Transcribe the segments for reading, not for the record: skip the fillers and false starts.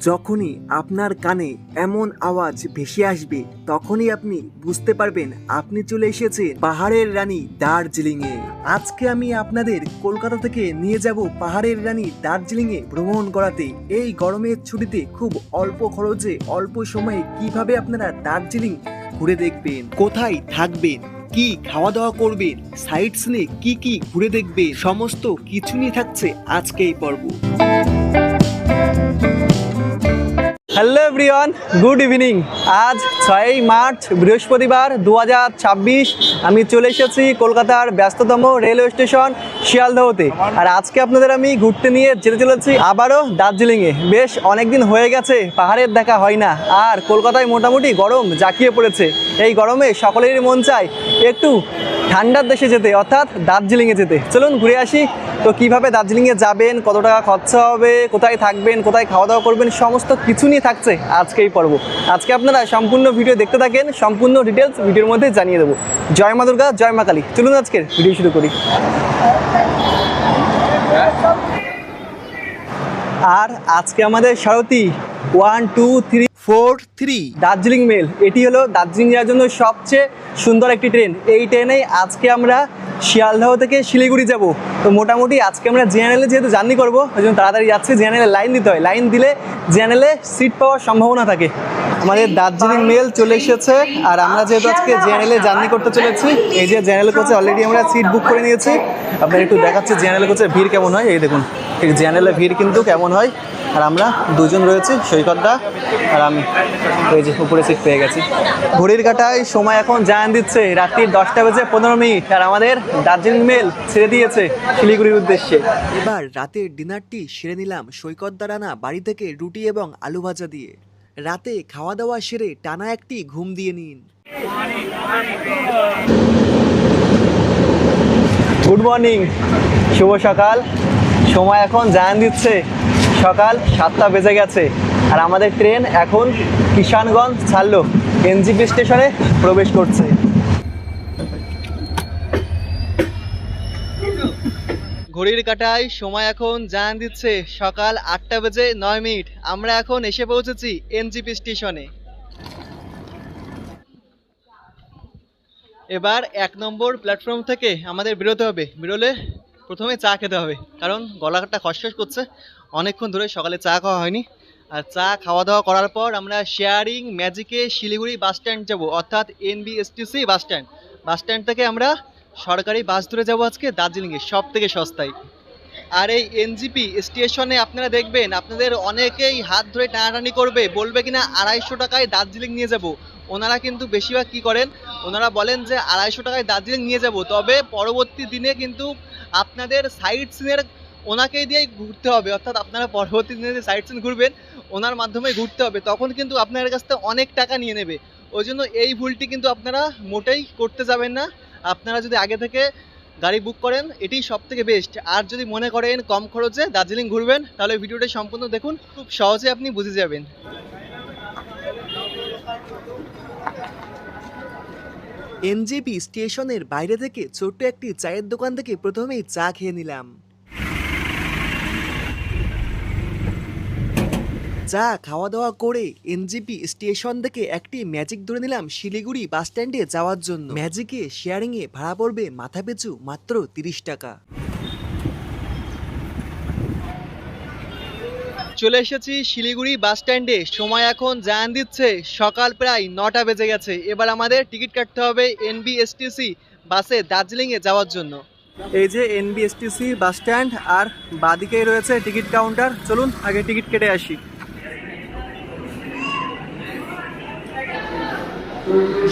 যখনই আপনার কানে এমন আওয়াজ ভেসে আসবে তখনই আপনি বুঝতে পারবেন আপনি চলে এসেছেন পাহাড়ের রানী দার্জিলিং এ। আজকে আমি আপনাদের কলকাতা থেকে নিয়ে যাব পাহাড়ের রানী দার্জিলিং এ ভ্রমণ করাতে। এই গরমের ছুটিতে খুব অল্প খরচে অল্প সময়ে কিভাবে আপনারা দার্জিলিং ঘুরে দেখবেন, কোথায় থাকবেন, কি খাওয়া দাওয়া করবেন, সাইট সিনে কি কি ঘুরে দেখবেন, সমস্ত কিছু নিয়ে থাকছে আজকে এই পর্ব। Hello everyone, good evening. আজ 6 মার্চ বৃহস্পতিবার 2026। আমি চলে এসেছি কলকাতার ব্যস্ততম রেলওয়ে স্টেশন শিয়ালদহতে। আর আজকে আপনাদের আমি ঘুরতে নিয়ে যেতে চলেছি আবারও দার্জিলিংয়ে। বেশ অনেকদিন হয়ে গেছে পাহাড়ের দেখা হয় না, আর কলকাতায় মোটামুটি গরম জাঁকিয়ে পড়েছে। এই গরমে সকলেরই মন চায় একটু ঠান্ডার দেশে যেতে, অর্থাৎ দার্জিলিংয়ে যেতে। চলুন ঘুরে আসি। তো কীভাবে দার্জিলিংয়ে যাবেন, কত টাকা খরচা হবে, কোথায় থাকবেন, কোথায় খাওয়া দাওয়া করবেন, সমস্ত কিছু নিয়ে থাকছে আজকে এই পর্ব। আজকে আপনারা সম্পূর্ণ ভিডিও দেখতে থাকেন, সম্পূর্ণ ডিটেলস ভিডিওর মধ্যে জানিয়ে দেবো। জয় মা দুর্গা, জয় মা কালী। চলুন আজকের ভিডিও শুরু করি। আর আজকে আমাদের সারথি 1 2 3 4 3 দার্জিলিং মেল। এটি হলো দার্জিলিং যাওয়ার জন্য সবচেয়ে সুন্দর একটি ট্রেন। এই ট্রেনে আজকে আমরা শিয়ালদহ থেকে শিলিগুড়ি যাব। তো মোটামুটি আজকে আমরা জেনারেলে যেহেতু জার্নি করবো, ওই জন্য তাড়াতাড়ি যাচ্ছি। জেনারেলে লাইন দিতে হয়, লাইন দিলে জেনারেলে সিট পাওয়ার সম্ভাবনা থাকে। আমাদের দার্জিলিং মেল চলে এসেছে, আর আমরা যেহেতু আজকে জেনারেলে জার্নি করতে চলেছি, এই যে জেনারেল কোচে অলরেডি আমরা সিট বুক করে নিয়েছি। আপনার একটু দেখাচ্ছি জেনারেল কোচের ভিড় কেমন হয়। এই দেখুন, ঠিক জেনারেলের ভিড় কিন্তু কেমন হয়। আর আমরা দুজন রয়েছি, সৈকতদা আর আমি। এই যে উপরে সিট পেয়ে গেছি। ঘড়ির কাঁটায় সময় এখন জানান দিচ্ছে রাত্রির 10:15। আর আমাদের দার্জিলিং মেল ছেড়ে দিয়েছে শিলিগুড়ির উদ্দেশ্যে। এবার রাতের ডিনারটি সেরে নিলাম সৈকতদা রানা বাড়ি থেকে রুটি এবং আলু ভাজা দিয়ে। রাতে খাওয়া দাওয়া সেরে টানা একটি ঘুম দিয়ে নিন। গুড মর্নিং, শুভ সকাল। সময় এখন জানান দিচ্ছে সকাল 7টা বেজে গেছে। আর আমাদের ট্রেন এখন কিষানগঞ্জ ছাড়লো, এনজিপি স্টেশনে প্রবেশ করছে। ঘড়ির কাঁটায় সময় এখন জানান দিচ্ছে সকাল 8:09। আমরা এখন এসে পৌঁছেছি এনজিপি স্টেশনে। এবার 1 নম্বর প্ল্যাটফর্ম থেকে আমাদের বেরোতে হবে। বেরোলে প্রথমে চা খেতে হবে, কারণ গলাটা খসখস করছে, অনেকক্ষণ ধরে সকালে চা খাওয়া হয়নি। আর চা খাওয়া দাওয়া করার পর আমরা শেয়ারিং ম্যাজিকে শিলিগুড়ি বাস স্ট্যান্ড যাবো, অর্থাৎ NBSTC bus stand. Bus stand থেকে আমরা সরকারি বাস ধরে যাবো আজকে দার্জিলিংয়ে, সব থেকে সস্তায়। আর এই এনজিপি স্টেশনে আপনারা দেখবেন আপনাদের অনেকেই হাত ধরে টানাটানি করবে, বলবে কিনা 250 টাকায় দার্জিলিং নিয়ে যাব। ওনারা কিন্তু বেশিরভাগ কী করেন, ওনারা বলেন যে 250 টাকায় দার্জিলিং নিয়ে যাব, তবে পরবর্তী দিনে কিন্তু আপনাদের সাইট সিনের ওনাকেই দিয়েই ঘুরতে হবে, অর্থাৎ আপনারা পরবর্তী দিনে যে সাইট সিন ঘুরবেন ওনার মাধ্যমে ঘুরতে হবে, তখন কিন্তু আপনাদের কাছ থেকে অনেক টাকা নিয়ে নেবে। ওই জন্য এই ভুলটি কিন্তু আপনারা মোটেই করতে যাবেন না। আপনারা যদি আগে থেকে গাড়ি বুক করেন এটাই সব থেকে বেস্ট। আর যদি মনে করেন কম খরচে দার্জিলিং ঘুরবেন, তাহলে ভিডিওটা সম্পূর্ণ দেখুন, খুব সহজে আপনি বুঝে যাবেন। এনজেপি স্টেশনের বাইরে থেকে ছোট্ট একটি চায়ের দোকান থেকে প্রথমেই চা খেয়ে নিলাম। চা খাওয়া দাওয়া করে এনজেপি স্টেশন থেকে একটি ম্যাজিক ধরে নিলাম শিলিগুড়ি বাস স্ট্যান্ডে যাওয়ার জন্য। ম্যাজিকে শেয়ারিংয়ে ভাড়া পড়বে মাথাপিছু মাত্র 30 টাকা। চলে এসেছি শিলিগুড়ি বাস স্ট্যান্ডে। সময় এখন জানান দিচ্ছে সকাল প্রায় 9টা বেজে গেছে। এবার আমাদের টিকিট কাটতে হবে এনবিএসটিসি বাসে দার্জিলিংয়ে যাওয়ার জন্য। এই যে এনবিএসটিসি বাস স্ট্যান্ড, আর বাদিকেই রয়েছে টিকিট কাউন্টার। চলুন আগে টিকিট কেটে আসি।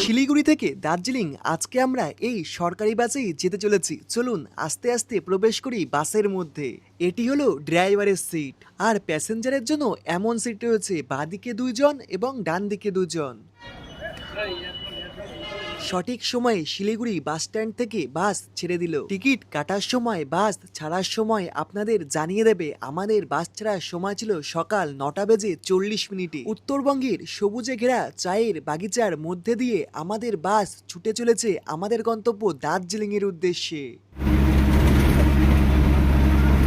শিলিগুড়ি থেকে দার্জিলিং আজকে আমরা এই সরকারি বাসেই যেতে চলেছি। চলুন আস্তে আস্তে প্রবেশ করি বাসের মধ্যে। এটি হলো ড্রাইভারের সিট, আর প্যাসেঞ্জারের জন্য এমন সিট রয়েছে বাঁদিকে 2 জন এবং ডান দিকে 2 জন। সঠিক সময়ে শিলিগুড়ি বাস স্ট্যান্ড থেকে বাস ছেড়ে দিল। টিকিট কাটার সময়, বাস ছাড়ার সময় আপনাদের জানিয়ে দেবে। আমাদের বাস ছাড়ার সময় ছিল সকাল 9:40। উত্তরবঙ্গের সবুজে ঘেরা চায়ের বাগিচার মধ্যে দিয়ে আমাদের বাস ছুটে চলেছে আমাদের গন্তব্য দার্জিলিং এর উদ্দেশ্যে।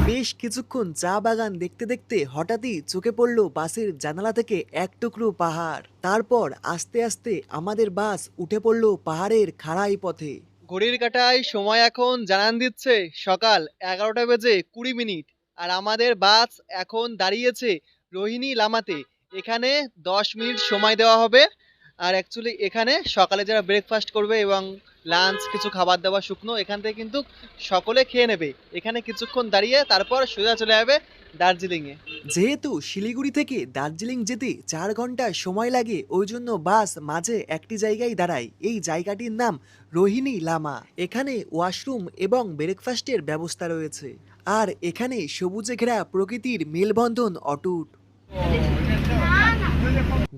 বেশ বেশ কিছুক্ষণ চা বাগান দেখতে দেখতে হঠাৎই চোখে পড়ল বাসের জানালা থেকে এক টুকরো পাহাড়। তারপর আস্তে আস্তে আমাদের বাস উঠে পড়ল পাহাড়ের খাড়াই পথে। ঘড়ির কাঁটায় সময় এখন জানান দিচ্ছে সকাল 11:20। আর আমাদের বাস এখন দাঁড়িয়েছে রোহিণী লামাতে। এখানে 10 মিনিট সময় দেওয়া হবে। আর অ্যাকচুয়ালি এখানে সকালে যারা ব্রেকফাস্ট করবে এবং লাঞ্চ কিছু খাবার দাবার শুকনো এখান থেকে কিন্তু সকলে খেয়ে নেবে। এখানে কিছুক্ষণ দাঁড়িয়ে তারপর সোজা চলে যাবে দার্জিলিংয়ে। যেহেতু শিলিগুড়ি থেকে দার্জিলিং যেতে 4 ঘন্টা সময় লাগে, ওই জন্য বাস মাঝে একটি জায়গায় দাঁড়ায়। এই জায়গাটির নাম রোহিণী লামা। এখানে ওয়াশরুম এবং ব্রেকফাস্টের ব্যবস্থা রয়েছে। আর এখানে সবুজে ঘেরা প্রকৃতির মেলবন্ধন অটুট।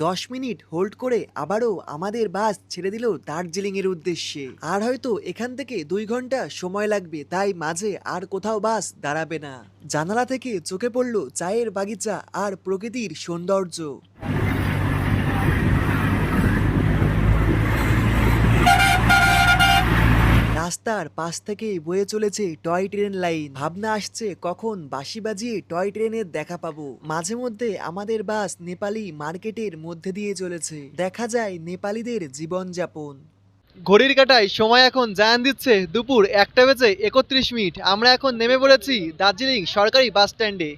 10 মিনিট হোল্ড করে আবারও আমাদের বাস ছেড়ে দিল দার্জিলিং এর উদ্দেশ্যে। আর হয়তো এখান থেকে 2 ঘন্টা সময় লাগবে, তাই মাঝে আর কোথাও বাস দাঁড়াবে না। জানালা থেকে চোখে পড়ল চায়ের বাগিচা আর প্রকৃতির সৌন্দর্য। রাস্তার পাশ থেকে বয়ে চলেছে টয় ট্রেন লাইন। ভাবনা আসছে কখন বাঁশি বাজিয়ে টয় ট্রেনের দেখা পাবো। মাঝে মধ্যে আমাদের বাস নেপালি মার্কেটের মধ্যে দিয়ে চলেছে, দেখা যায় নেপালিদের জীবনযাপন। ঘড়ির কাঁটায় সময় এখন জানান দিচ্ছে দুপুর 1:31। আমরা এখন নেমে পড়েছি দার্জিলিং সরকারি বাস স্ট্যান্ডে।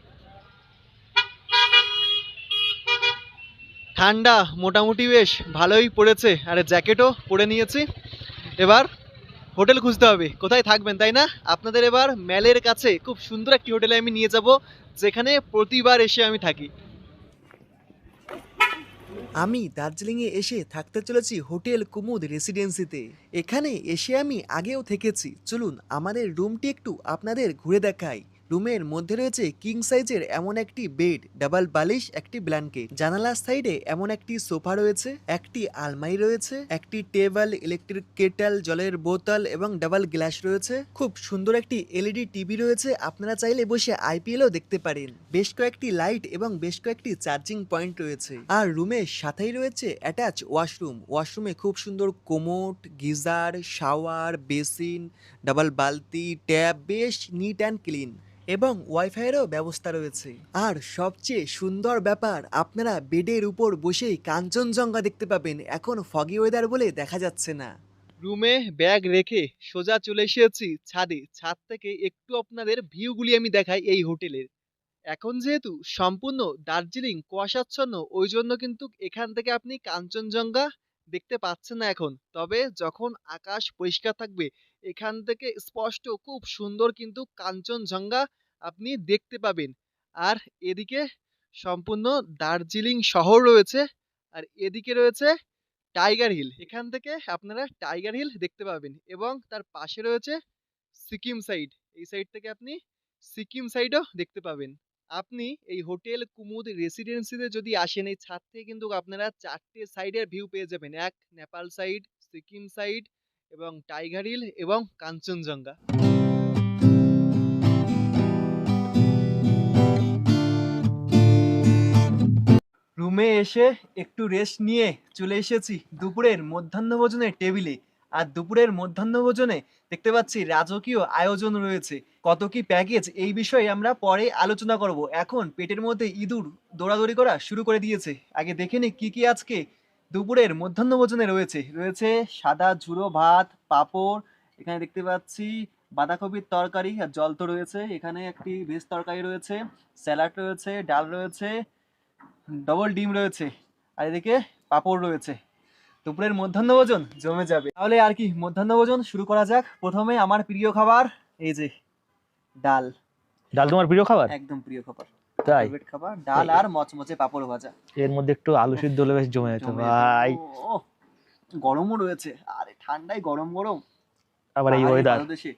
ঠান্ডা মোটামুটি বেশ ভালোই পড়েছে, আর জ্যাকেটও পরে নিয়েছি। এবার হোটেল খুঁজতে হবে, কোথায় থাকবেন তাই না? আপনাদের এবার ম্যালের কাছে খুব সুন্দর একটি হোটেলে আমি নিয়ে যাব, যেখানে প্রতিবার এসে আমি থাকি। আমি দার্জিলিংয়ে এসে থাকতে চলেছি হোটেল কুমুদ রেসিডেন্সিতে। এখানে এসে আমি আগেও থেকেছি। চলুন আমাদের রুমটি একটু আপনাদের ঘুরে দেখাই। রুমের মধ্যে রয়েছে কিং সাইজের এমন একটি বেড, ডাবল বালিশ, একটি ব্ল্যাঙ্কেট। জানালার সাইডে এমন একটি সোফা রয়েছে, একটি আলমারি রয়েছে, একটি টেবিল, ইলেকট্রিক কেটল, জলের বোতল এবং ডাবল গ্লাস রয়েছে। খুব সুন্দর একটি এলইডি টিভি রয়েছে, আপনারা চাইলে বসে আইপিএলও দেখতে পারেন। বেশ কয়েকটি লাইট এবং বেশ কয়েকটি চার্জিং পয়েন্ট রয়েছে। আর রুমের সাথেই রয়েছে অ্যাটাচ ওয়াশরুম। ওয়াশরুমে খুব সুন্দর commode, geyser, shower, basin, double বালতি, ট্যাপ, বেশ নিট অ্যান্ড ক্লিন এবং ওয়াইফাইয়েরও ব্যবস্থা রয়েছে। আর সবচেয়ে সুন্দর ব্যাপার, আপনারা বেডের উপর বসেই কাঞ্চনজঙ্ঘা দেখতে পাবেন। এখন ফগি ওয়েদার বলে দেখা যাচ্ছে না। রুমে ব্যাগ রেখে সোজা চলে এসেছি ছাদে। ছাদ থেকে একটু আপনাদের ভিউগুলি আমি দেখাই এই হোটেলের। এখন যেহেতু সম্পূর্ণ দার্জিলিং কুয়াশাচ্ছন্ন, ওই জন্য কিন্তু এখান থেকে আপনি কাঞ্চনজঙ্ঘা দেখতে পাচ্ছেন না এখন। তবে যখন আকাশ পরিষ্কার থাকবে এখান থেকে স্পষ্ট খুব সুন্দর কিন্তু কাঞ্চনজঙ্ঘা আপনি দেখতে পাবেন। আর এদিকে সম্পূর্ণ দার্জিলিং শহর রয়েছে, আর এদিকে রয়েছে টাইগার হিল। এখান থেকে আপনারা টাইগার হিল দেখতে পাবেন এবং তার পাশে রয়েছে সিকিম সাইড। এই সাইড থেকে আপনি সিকিম সাইডও দেখতে পাবেন। আপনি এই হোটেল কুমুদ রেসিডেন্সিতে যদি আসেন, এই ছাদ থেকে কিন্তু আপনারা 4টে সাইডের ভিউ পেয়ে যাবেন। এক নেপাল সাইড, সিকিম সাইড এবং টাইগার হিল এবং কাঞ্চনজঙ্ঘা। রুমে এসে একটু রেস্ট নিয়ে চলে এসেছি দুপুরের মধ্যাহ্নভোজনের টেবিলে। আর দুপুরের মধ্যাহ্নভোজনে দেখতে পাচ্ছি রাজকীয় আয়োজন রয়েছে। কত কি প্যাকেজ এই বিষয়ে আমরা পরে আলোচনা করব। এখন পেটের মধ্যে ইঁদুর দৌড়াদৌড়ি করা শুরু করে দিয়েছে। আগে দেখে নি কি কি আজকে দুপুরের মধ্যাহ্নভোজনে রয়েছে। রয়েছে সাদা ঝুড়ো ভাত, পাঁপড়, এখানে দেখতে পাচ্ছি বাঁধাকপির তরকারি আর জল তো রয়েছে, এখানে একটি ভেজ তরকারি রয়েছে, স্যালাড রয়েছে, ডাল রয়েছে, ডবল ডিম রয়েছে, আর এদিকে পাঁপড় রয়েছে। দুপুরের মধ্যাহ্নভোজন জমে যাবে। তাহলে আর কি, মধ্যাহ্নভোজন শুরু করা যাক। প্রথমে আমার প্রিয় খাবার, এই যে ডাল। ডাল তোমার প্রিয় খাবার? একদম প্রিয় খাবার, তাই? ফেভারিট খাবার ডাল আর মচমচে পাঁপড় ভাজা। এর মধ্যে একটু আলু সিদ্ধ হলে বেশ জমে যেত জমে যেত। ভাই। ও, গরমও রয়েছে, আরে ঠান্ডায় গরম গরম আবার এই পাহাড়ি ওয়েদার। পাদদেশে।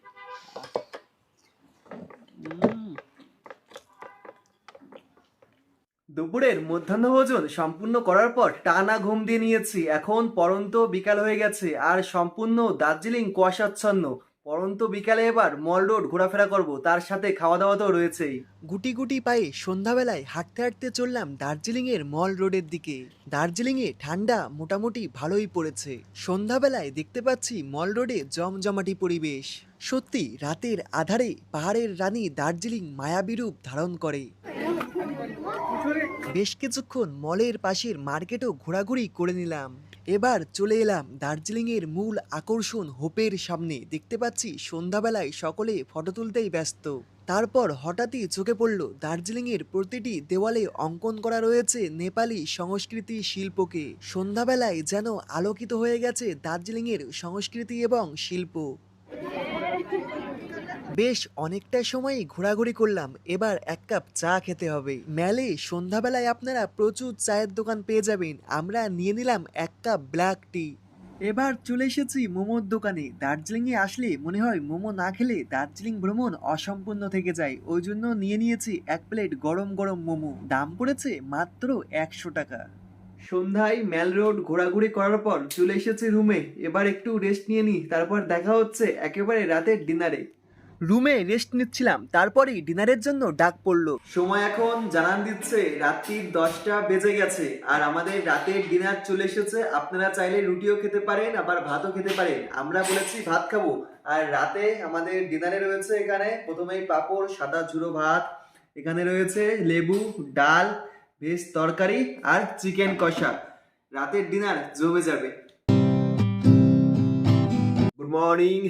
দুপুরের মধ্যাহ্নভোজন সম্পূর্ণ করার পর টানা ঘুম দিয়ে নিয়েছি। এখন পরন্ত বিকাল হয়ে গেছে আর সম্পূর্ণ দার্জিলিং কুয়াশাচ্ছন্ন। পরন্ত বিকালে এবার মল রোড ঘোরাফেরা করব, তার সাথে খাওয়া দাওয়া তো রয়েছেই। গুটি গুটি পায়ে সন্ধ্যাবেলায় হাঁটতে হাঁটতে চললাম দার্জিলিং এর মল রোডের দিকে। দার্জিলিং এ ঠান্ডা মোটামুটি ভালোই পড়েছে। সন্ধ্যাবেলায় দেখতে পাচ্ছি মল রোডে জমজমাটি পরিবেশ। সত্যি রাতের আধারে পাহাড়ের রানী দার্জিলিং মায়াবী রূপ ধারণ করে। বেশ কিছুক্ষণ মলের পাশের মার্কেটও ঘোরাঘুরি করে নিলাম। এবার চলে এলাম দার্জিলিং এর মূল আকর্ষণ হোপের সামনে। দেখতে পাচ্ছি সন্ধ্যাবেলায় সকলে ফটো তুলতেই ব্যস্ত। তারপর হঠাৎই চোখে পড়ল দার্জিলিং এর প্রতিটি দেওয়ালে অঙ্কন করা রয়েছে নেপালি সংস্কৃতি শিল্পকে। সন্ধ্যাবেলায় যেন আলোকিত হয়ে গেছে দার্জিলিং এর সংস্কৃতি এবং শিল্প। বেশ অনেকটা সময়ই ঘোরাঘুরি করলাম, এবার এক কাপ চা খেতে হবে। মেলে সন্ধ্যাবেলায় আপনারা প্রচুর চায়ের দোকান পেয়ে যাবেন। আমরা নিয়ে নিলাম এক কাপ ব্ল্যাক টি। এবার চলে এসেছি মোমোর দোকানে। দার্জিলিংয়ে আসলে মনে হয় মোমো না খেলে দার্জিলিং ভ্রমণ অসম্পূর্ণ থেকে যায়। ওই জন্য নিয়ে নিয়েছি এক প্লেট গরম গরম মোমো। দাম পড়েছে মাত্র 100 টাকা। সন্ধ্যায় মেল রোড ঘোরাঘুরি করার পর চলে এসেছি রুমে। এবার একটু রেস্ট নিয়ে নিই, তারপর দেখা হচ্ছে একেবারে রাতের ডিনারে। রুমে রেস্ট নিচ্ছিলাম, তারপরেই ডিনারের জন্য ডাক পড়লো। সময় এখন জানান দিচ্ছে রাত্রির 10টা বেজে গেছে, আর আমাদের রাতের ডিনার চলে এসেছে। আপনারা চাইলে রুটিও খেতে পারেন, আবার ভাতও খেতে পারেন। আমরা বলেছি ভাত খাবো। আর রাতে আমাদের ডিনারে রয়েছে এখানে প্রথমেই পাঁপড়, সাদা ঝুরো ভাত, এখানে রয়েছে লেবু, ডাল, ভেজ তরকারি আর চিকেন কষা। রাতের ডিনার জমে যাবে। Good morning.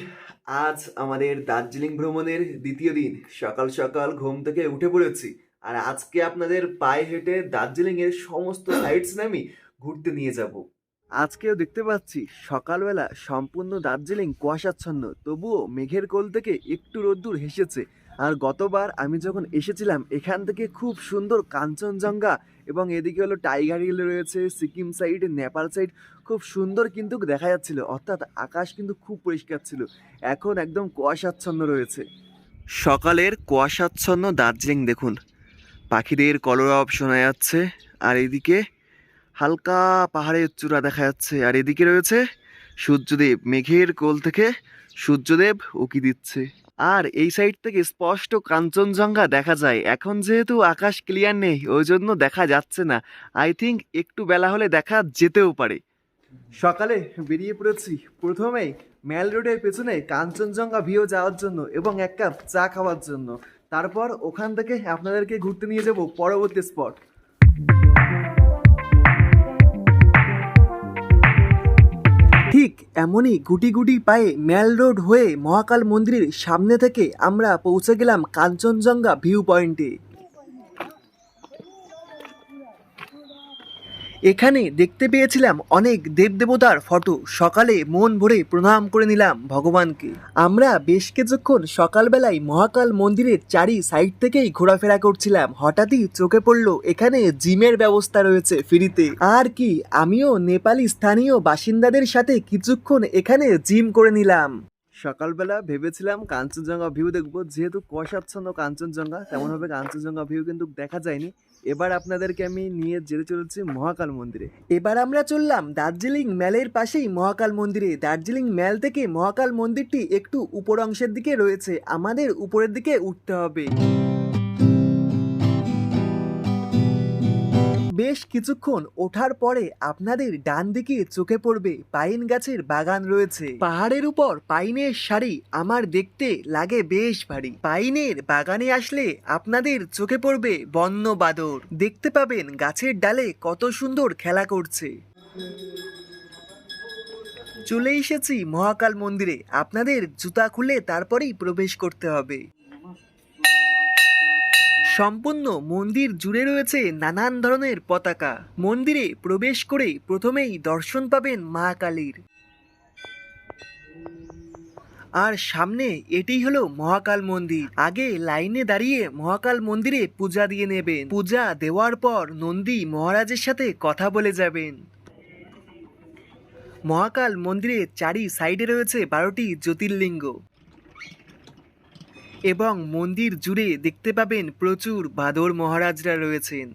আজ আমাদের দার্জিলিং ভ্রমণের দ্বিতীয় দিন। সকাল সকাল ঘুম থেকে উঠে পড়েছি, আর আজকে আপনাদের পায়ে হেঁটে দার্জিলিং এর সমস্ত সাইটস আমি ঘুরতে নিয়ে যাব। আজকেও দেখতে পাচ্ছি সকালবেলা সম্পূর্ণ দার্জিলিং কুয়াশাচ্ছন্ন, তবুও মেঘের কোল থেকে একটু রোদ্দুর হেসেছে। আর গতবার আমি যখন এসেছিলাম এখান থেকে খুব সুন্দর কাঞ্চনজঙ্ঘা এবং এদিকে হলো টাইগার হিল রয়েছে, সিকিম সাইড, নেপাল সাইড খুব সুন্দর কিন্তু দেখা যাচ্ছিল, অর্থাৎ আকাশ কিন্তু খুব পরিষ্কার ছিল। এখন একদম কুয়াশাচ্ছন্ন রয়েছে। সকালের কুয়াশাচ্ছন্ন দার্জিলিং দেখুন, পাখিদের কলরব শোনা যাচ্ছে, আর এদিকে হালকা পাহাড়ের চূড়া দেখা যাচ্ছে, আর এদিকে রয়েছে সূর্যদেব। মেঘের কোল থেকে সূর্যদেব উকি দিচ্ছে, আর এই সাইড থেকে স্পষ্ট কাঞ্চনজঙ্ঘা দেখা যায়। এখন যেহেতু আকাশ ক্লিয়ার নেই ওই জন্য দেখা যাচ্ছে না। আই থিঙ্ক একটু বেলা হলে দেখা যেতেও পারে। সকালে বেরিয়ে পড়েছি প্রথমেই মেল রোডের পেছনে কাঞ্চনজঙ্ঘা ভিউ যাওয়ার জন্য এবং এক কাপ চা খাওয়ার জন্য। তারপর ওখান থেকে আপনাদেরকে ঘুরতে নিয়ে যাব পরবর্তী স্পট। ঠিক এমনই গুটি গুটি পায়ে মেল রোড হয়ে মহাকাল মন্দিরের সামনে থেকে আমরা পৌঁছে গেলাম কাঞ্চনজঙ্ঘা ভিউ পয়েন্টে। এখানে দেখতে পেয়েছিলাম অনেক দেবদেবতার ফটো। সকালে মন ভরে প্রণাম করে নিলাম ভগবানকে। আমরা বেশ কিছুক্ষণ সকালবেলায় মহাকাল মন্দিরের চারি সাইড থেকেই ঘোরাফেরা করছিলাম। হঠাৎই চোখে পড়লো এখানে জিমের ব্যবস্থা রয়েছে ফ্রিতে। আর কি, আমিও নেপালি স্থানীয় বাসিন্দাদের সাথে কিছুক্ষণ এখানে জিম করে নিলাম। সকালবেলা ভেবেছিলাম কাঞ্চনজঙ্ঘা ভিউ দেখবো, যেহেতু কুয়াশাচ্ছন্ন কাঞ্চনজঙ্ঘা, তেমনভাবে কাঞ্চনজঙ্ঘা ভিউ কিন্তু দেখা যায়নি। এবার আপনাদেরকে আমি নিয়ে যেতে চলেছি মহাকাল মন্দিরে। এবার আমরা চললাম দার্জিলিং মেলের পাশেই মহাকাল মন্দিরে। দার্জিলিং মেল থেকে মহাকাল মন্দিরটি একটু উপর অংশের দিকে রয়েছে, আমাদের উপরের দিকে উঠতে হবে। বেশ কিছুক্ষণ ওঠার পরে আপনাদের ডান দিকে চোখে পড়বে পাইন গাছের বাগান রয়েছে। পাহাড়ের উপর পাইনের সারি আমার দেখতে লাগে বেশ ভারী। পাইনের বাগানে আসলে আপনাদের চোখে পড়বে বন্য বাদর। দেখতে পাবেন গাছের ডালে কত সুন্দর খেলা করছে। চলে এসেছি মহাকাল মন্দিরে। আপনাদের জুতা খুলে তারপরেই প্রবেশ করতে হবে। সম্পূর্ণ মন্দির জুড়ে রয়েছে নানান ধরনের পতাকা। মন্দিরে প্রবেশ করে প্রথমেই দর্শন পাবেন মা কালীর। আর সামনে এটি হলো মহাকাল মন্দির। আগে লাইনে দাঁড়িয়ে মহাকাল মন্দিরে পূজা দিয়ে নেবেন। পূজা দেওয়ার পর নন্দী মহারাজের সাথে কথা বলে যাবেন। মহাকাল মন্দিরের চারি সাইডে রয়েছে 12টি জ্যোতির্লিঙ্গ এবং মন্দির জুড়ে দেখতে পাবেন প্রচুর বাদর মহারাজরা রয়েছেন।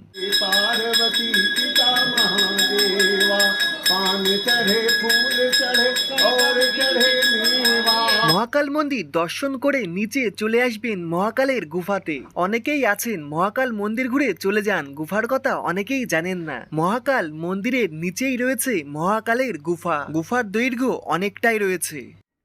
मेवा पान चढ़े फूल चढ़े और चढ़े मेवा। মহাকাল মন্দির দর্শন করে নিচে চলে আসবেন মহাকালের গুফাতে। অনেকেই আছেন মহাকাল মন্দির ঘুরে চলে যান, গুফার কথা অনেকেই জানেন না। মহাকাল মন্দিরের নিচেই রয়েছে মহাকালের গুফা। গুফার দৈর্ঘ্য অনেকটাই রয়েছে।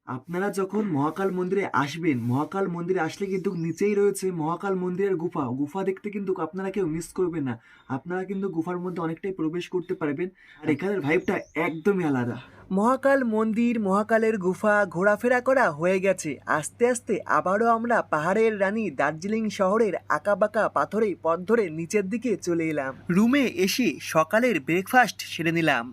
আপনারা যখন মহাকাল মন্দিরে আসবেন, মহাকাল মন্দিরে আসলে কিন্তু নিচেই রয়েছে মহাকাল মন্দিরের গুফা। গুফা দেখতে কিন্তু আপনারা কেউ মিস করবেন না। আপনারা কিন্তু গুফার মধ্যে অনেকটাই প্রবেশ করতে পারবেন, আর এখানের ভাইবটা একদমই আলাদা। মহাকাল মন্দির, মহাকালের গুফা ঘোরাফেরা করা হয়ে গেছে। আস্তে আস্তে আবারও আমরা পাহাড়ের রানী দার্জিলিং শহরের আঁকাবাঁকা পাথরে পথ ধরে নিচের দিকে চলে এলাম। রুমে এসে সকালের ব্রেকফাস্ট সেরে নিলাম।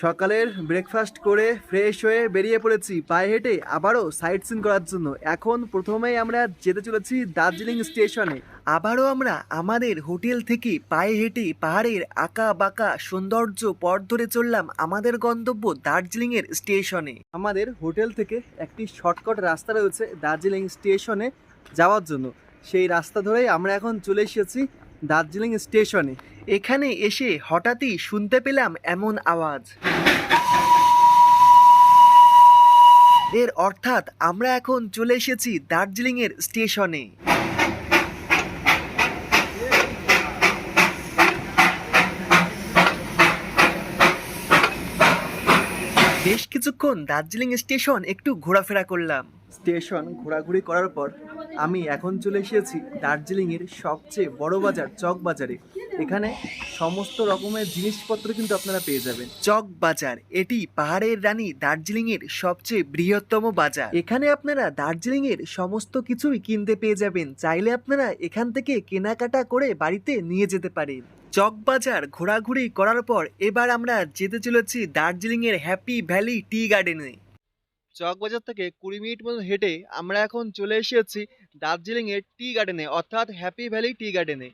সকালের ব্রেকফাস্ট করে ফ্রেশ হয়ে বেরিয়ে পড়েছি পায়ে হেঁটে আবারও সাইট সিন করার জন্য। এখন প্রথমেই আমরা যেতে চলেছি দার্জিলিং স্টেশনে। আবারও আমরা আমাদের হোটেল থেকে পায়ে হেঁটে পাহাড়ের আঁকা বাঁকা সৌন্দর্য পথ ধরে চললাম আমাদের গন্তব্য দার্জিলিংয়ের স্টেশনে। আমাদের হোটেল থেকে একটি শর্টকাট রাস্তা রয়েছে দার্জিলিং স্টেশনে যাওয়ার জন্য। সেই রাস্তা ধরেই আমরা এখন চলে এসেছি দার্জিলিং স্টেশনে। এখানে এসে হঠাৎই শুনতে পেলাম এমন আওয়াজ, এর অর্থাৎ আমরা এখন চলে এসেছি দার্জিলিংয়ের স্টেশনে। বেশ কিছুক্ষণ দার্জিলিং স্টেশন একটু ঘোরাফেরা করলাম। স্টেশন ঘোরাঘুরি করার পর আমি এখন চলে এসেছি দার্জিলিংয়ের সবচেয়ে বড় বাজার চক বাজারে। এখানে সমস্ত রকমের জিনিসপত্র কিন্তু আপনারা পেয়ে যাবেন। চক বাজার এটি পাহাড়ের রানী দার্জিলিংয়ের সবচেয়ে বৃহত্তম বাজার। এখানে আপনারা দার্জিলিংয়ের সমস্ত কিছুই কিনতে পেয়ে যাবেন। চাইলে আপনারা এখান থেকে কেনাকাটা করে বাড়িতে নিয়ে যেতে পারেন। চক বাজার ঘোরাঘুরি করার পর এবার আমরা যেতে চলেছি দার্জিলিংয়ের হ্যাপি ভ্যালি টি গার্ডেনে। চকবাজার থেকে 20 মিনিট মতো হেঁটে আমরা এখন চলে এসেছি দার্জিলিংয়ের টি গার্ডেনে, অর্থাৎ হ্যাপি ভ্যালি টি গার্ডেনে।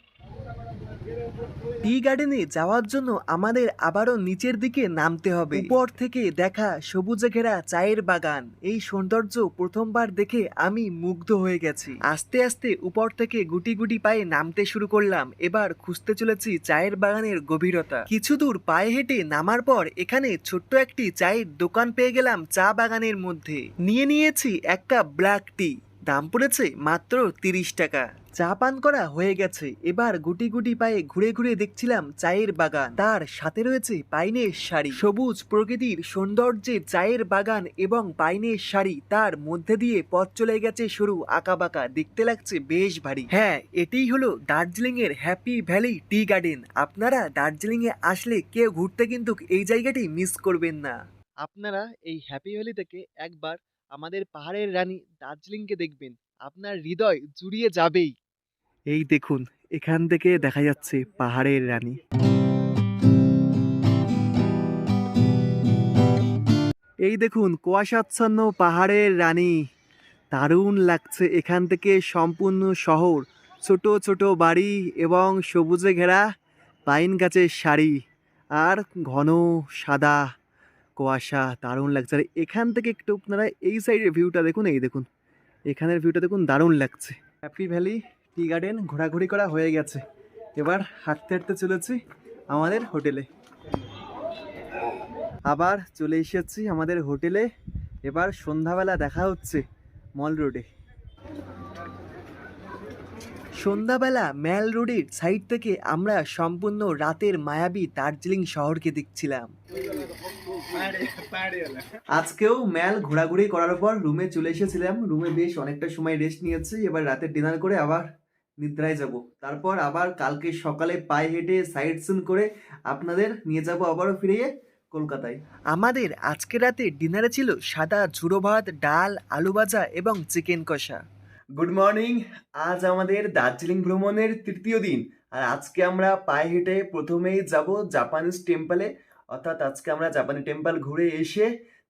টি গার্ডেনে যাওয়ার জন্য আমাদের আবারও নিচের দিকে নামতে হবে। উপর থেকে দেখা সবুজে ঘেরা চায়ের বাগান, এই সৌন্দর্য প্রথমবার দেখে আমি মুগ্ধ হয়ে গেছি। আস্তে আস্তে উপর থেকে গুটি গুটি পায়ে নামতে শুরু করলাম। এবার খুঁজতে চলেছি চায়ের বাগানের গভীরতা। কিছু দূর পায়ে হেঁটে নামার পর এখানে ছোট্ট একটি চায়ের দোকান পেয়ে গেলাম চা বাগানের মধ্যে। নিয়ে নিয়েছি এক কাপ ব্ল্যাক টি, দাম পড়েছে মাত্র 30 টাকা। চা পান করা হয়ে গেছে। এবার গুটি গুটি পায়ে ঘুরে ঘুরে দেখছিলাম চায়ের বাগান, তার সাথে রয়েছে পাইনের শাড়ি। সবুজ প্রকৃতির সৌন্দর্যের চায়ের বাগান এবং পাইনের শাড়ি, তার মধ্যে দিয়ে পথ চলে গেছে সরু আঁকা বাঁকা, দেখতে লাগছে বেশ ভারী। হ্যাঁ, এটাই হলো দার্জিলিং এর হ্যাপি ভ্যালি টি গার্ডেন। আপনারা দার্জিলিং এ আসলে কেউ ঘুরতে কিন্তু এই জায়গাটি মিস করবেন না। আপনারা এই হ্যাপি ভ্যালি থেকে একবার আমাদের পাহাড়ের রানী দার্জিলিংকে দেখবেন, আপনার হৃদয় জুড়িয়ে যাবেই। এই দেখুন, এখান থেকে দেখা যাচ্ছে পাহাড়ের রানী। এই দেখুন কুয়াশাচ্ছন্ন পাহাড়ের রানী, দারুণ লাগছে। এখান থেকে সম্পূর্ণ শহর, ছোট ছোট বাড়ি এবং সবুজে ঘেরা পাইন গাছের সারি আর ঘন সাদা কুয়াশা, দারুণ লাগছে। আর এখান থেকে একটু আপনারা এই সাইডের ভিউটা দেখুন, এই দেখুন এখানের ভিউটা দেখুন, দারুণ লাগছে। হ্যাপি ভ্যালি টি গার্ডেন ঘোরাঘুরি করা হয়ে গেছে। এবার হাঁটতে হাঁটতে চলেছি আমাদের হোটেলে। আবার চলে এসেছি আমাদের হোটেলে। এবার সন্ধ্যাবেলা দেখা হচ্ছে মল রোডে। সন্ধ্যাবেলা ম্যাল রোডের সাইড থেকে আমরা সম্পূর্ণ রাতের মায়াবী দার্জিলিং শহরকে দেখছিলাম। আজকেও ম্যাল ঘোরাঘুরি করার পর রুমে চলে এসেছিলাম। রুমে বেশ অনেকটা সময় রেস্ট নিয়েছি। এবার রাতে ডিনার করে আবার নিদ্রায় যাব। তারপর আবার কালকে সকালে পায়ে হেঁটে সাইট সিন করে আপনাদের নিয়ে যাব আবারও ফিরিয়ে কলকাতায়। আমাদের আজকে রাতে ডিনারে ছিল সাদা ঝুড়ো ভাত, ডাল, আলু ভাজা এবং চিকেন কষা। Good morning. আজ আমাদের দার্জিলিং ভ্রমণের তৃতীয় দিন। আর আজকে আমরা পায়ে হেঁটে প্রথমেই যাব জাপানিজ টেম্পলে, অর্থাৎ আজকে আমরা জাপানি টেম্পল ঘুরে এসে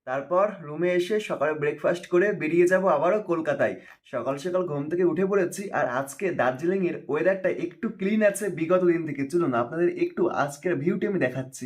তারপর রুমে এসে সকালে ব্রেকফাস্ট করে বেরিয়ে যাব আবারও কলকাতায়। সকাল সকাল ঘুম থেকে উঠে পড়েছি। আর আজকে দার্জিলিংয়ের ওয়েদারটা একটু ক্লিন আছে বিগত দিন থেকে। চলুন আপনাদের একটু আজকের ভিউটি আমি দেখাচ্ছি।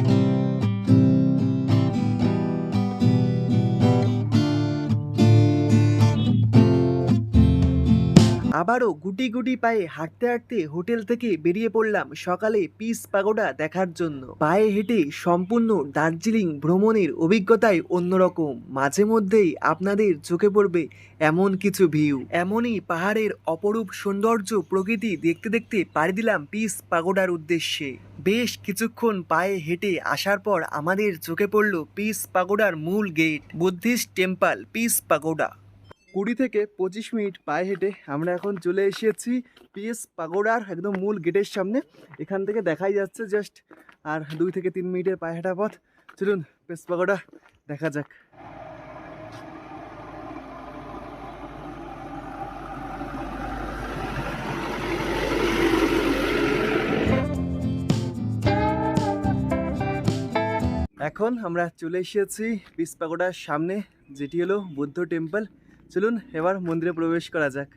আবারও গুটি গুটি পায়ে হাঁটতে হাঁটতে হোটেল থেকে বেরিয়ে পড়লাম সকালে পিস পাগোডা দেখার জন্য। পায়ে হেঁটে সম্পূর্ণ দার্জিলিং ভ্রমণের অভিজ্ঞতাই অন্যরকম। মাঝে মধ্যেই আপনাদের চোখে পড়বে এমন কিছু ভিউ। এমনই পাহাড়ের অপরূপ সৌন্দর্য প্রকৃতি দেখতে দেখতে পাড়ি দিলাম পিস পাগোডার উদ্দেশ্যে। বেশ কিছুক্ষণ পায়ে হেঁটে আসার পর আমাদের চোখে পড়ল পিস পাগোডার মূল gate, Buddhist temple peace pagoda. 20 থেকে 25 মিনিট পায়ে হেঁটে আমরা এখন চলে এসেছি পিস পাগোডার একদম মূল গেটের সামনে। এখান থেকে দেখাই যাচ্ছে জাস্ট আর 2 থেকে 3 মিনিটের পায়ে হাঁটা পথ। চলুন পিস পাগোডা দেখা যাক। এখন আমরা চলে এসেছি পিস পাগোডার সামনে, যেটি হলো বুদ্ধ টেম্পল। চলুন এবার মন্দিরে প্রবেশ করা যাক।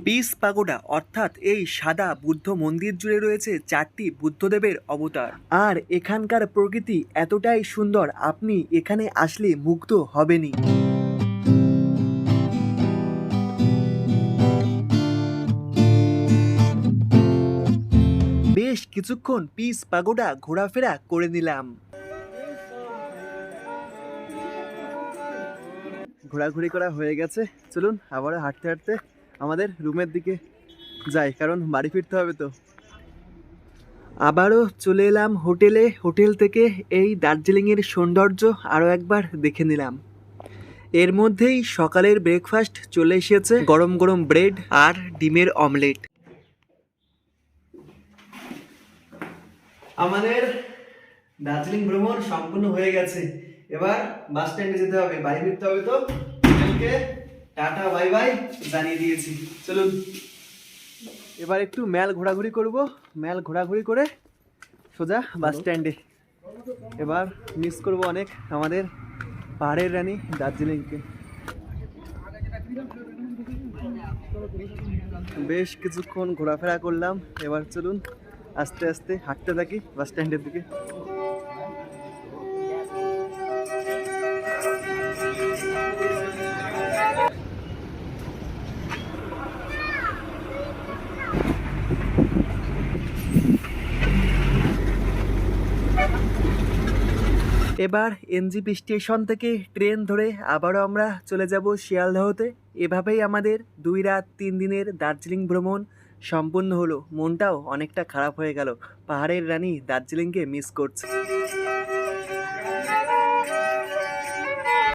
পিস পাগোডা অর্থাৎ এই সাদা বুদ্ধ মন্দির জুড়ে রয়েছে 4টি বুদ্ধদেবের অবতার। আর এখানকার প্রকৃতি এতটাই সুন্দর, আপনি এখানে আসলে মুগ্ধ হবেনই। বেশ কিছুক্ষণ পিস পাগোডা ঘোরাফেরা করে নিলাম। ঘোরাঘুরি করা হয়ে গেছে, চলুন আবার হাঁটতে হাঁটতে আমাদের রুমের দিকে যাই, কারণ বাড়ি ফিরতে হবে তো। আবারও চলে এলাম হোটেলে। হোটেল থেকে এই দার্জিলিংয়ের সৌন্দর্য আরও একবার দেখে নিলাম। এর মধ্যেই সকালের ব্রেকফাস্ট চলে এসেছে, গরম গরম ব্রেড আর ডিমের অমলেট। আমাদের দার্জিলিং ভ্রমণ সম্পূর্ণ হয়ে গেছে। এবার বাস স্ট্যান্ডে যেতে হবে, বাড়ি ফিরতে হবে তো। হোটেলকে টাটা বাই বাই জানিয়ে দিয়েছি। চলুন এবার একটু মেল ঘোরাঘুরি করব। মেল ঘোরাঘুরি করে সোজা বাস স্ট্যান্ডে। এবার মিস করব অনেক আমাদের পাহাড়ের রানী দার্জিলিংকে। বেশ কিছুক্ষণ ঘোরাফেরা করলাম, এবার চলুন আস্তে আস্তে হাঁটতে থাকি বাস স্ট্যান্ডের দিকে। এবার এনজিপি স্টেশন থেকে ট্রেন ধরে আবারও আমরা চলে যাব শিয়ালদহতে। এভাবেই আমাদের 2 রাত 3 দিনের দার্জিলিং ভ্রমণ সম্পূর্ণ হলো। মনটাও অনেকটা খারাপ হয়ে গেল, পাহাড়ের রানী দার্জিলিংকে মিস করছি।